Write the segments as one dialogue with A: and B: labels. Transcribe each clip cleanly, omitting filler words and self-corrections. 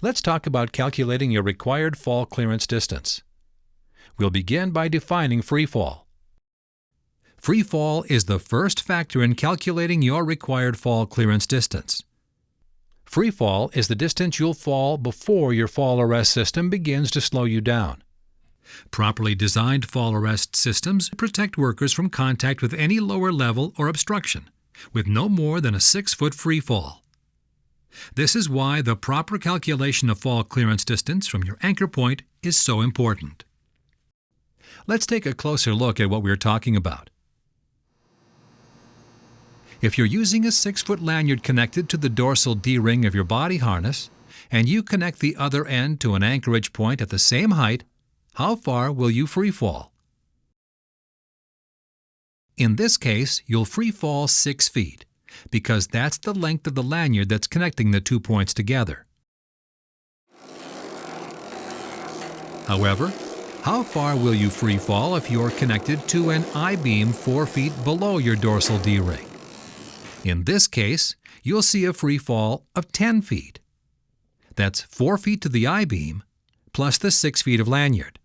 A: Let's talk about calculating your required fall clearance distance. We'll begin by defining free fall. Free fall is the first factor in calculating your required fall clearance distance. Free fall is the distance you'll fall before your fall arrest system begins to slow you down. Properly designed fall arrest systems protect workers from contact with any lower level or obstruction, with no more than a 6-foot free fall. This is why the proper calculation of fall clearance distance from your anchor point is so important. Let's take a closer look at what we're talking about. If you're using a 6-foot lanyard connected to the dorsal D-ring of your body harness, and you connect the other end to an anchorage point at the same height, how far will you free fall? In this case, you'll free fall 6 feet, because that's the length of the lanyard that's connecting the 2 points together. However, how far will you free fall if you're connected to an I-beam 4 feet below your dorsal D-ring? In this case, you'll see a free fall of 10 feet. That's 4 feet to the I-beam, plus the 6 feet of lanyard.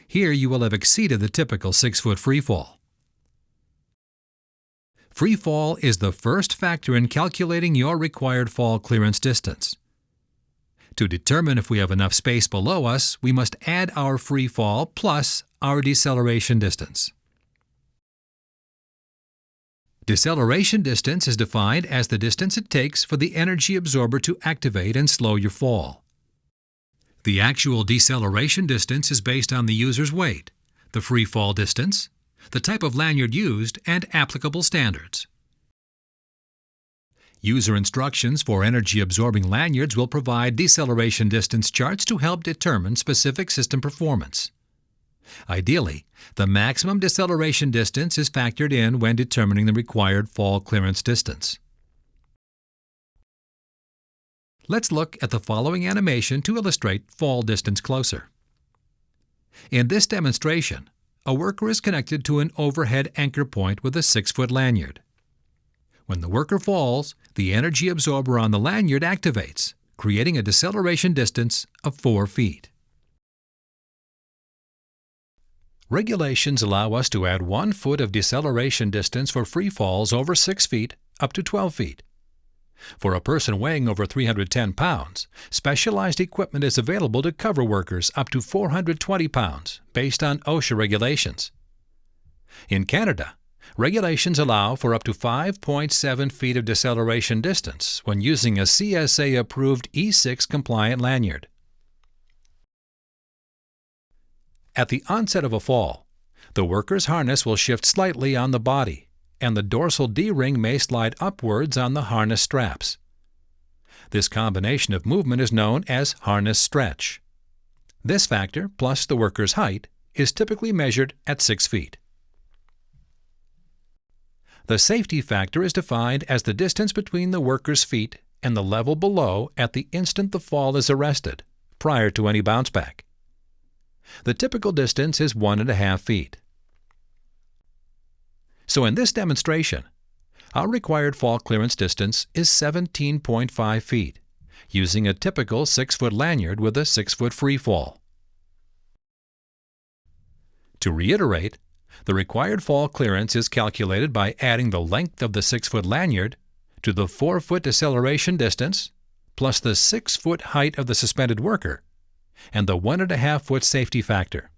A: Here you will have exceeded the typical 6-foot free fall. Free fall is the first factor in calculating your required fall clearance distance. To determine if we have enough space below us, we must add our free fall plus our deceleration distance. Deceleration distance is defined as the distance it takes for the energy absorber to activate and slow your fall. The actual deceleration distance is based on the user's weight, the free fall distance, the type of lanyard used, and applicable standards. User instructions for energy-absorbing lanyards will provide deceleration distance charts to help determine specific system performance. Ideally, the maximum deceleration distance is factored in when determining the required fall clearance distance. Let's look at the following animation to illustrate fall distance closer. In this demonstration, a worker is connected to an overhead anchor point with a 6-foot lanyard. When the worker falls, the energy absorber on the lanyard activates, creating a deceleration distance of 4 feet. Regulations allow us to add 1 foot of deceleration distance for free falls over 6 feet up to 12 feet. For a person weighing over 310 pounds, specialized equipment is available to cover workers up to 420 pounds based on OSHA regulations. In Canada, regulations allow for up to 5.7 feet of deceleration distance when using a CSA-approved E6 compliant lanyard. At the onset of a fall, the worker's harness will shift slightly on the body, and the dorsal D-ring may slide upwards on the harness straps. This combination of movement is known as harness stretch. This factor, plus the worker's height, is typically measured at 6 feet. The safety factor is defined as the distance between the worker's feet and the level below at the instant the fall is arrested, prior to any bounce back. The typical distance is 1.5 feet. So in this demonstration, our required fall clearance distance is 17.5 feet, using a typical 6-foot lanyard with a 6-foot free fall. To reiterate, the required fall clearance is calculated by adding the length of the 6-foot lanyard to the 4-foot deceleration distance, plus the 6-foot height of the suspended worker, and the 1.5-foot safety factor.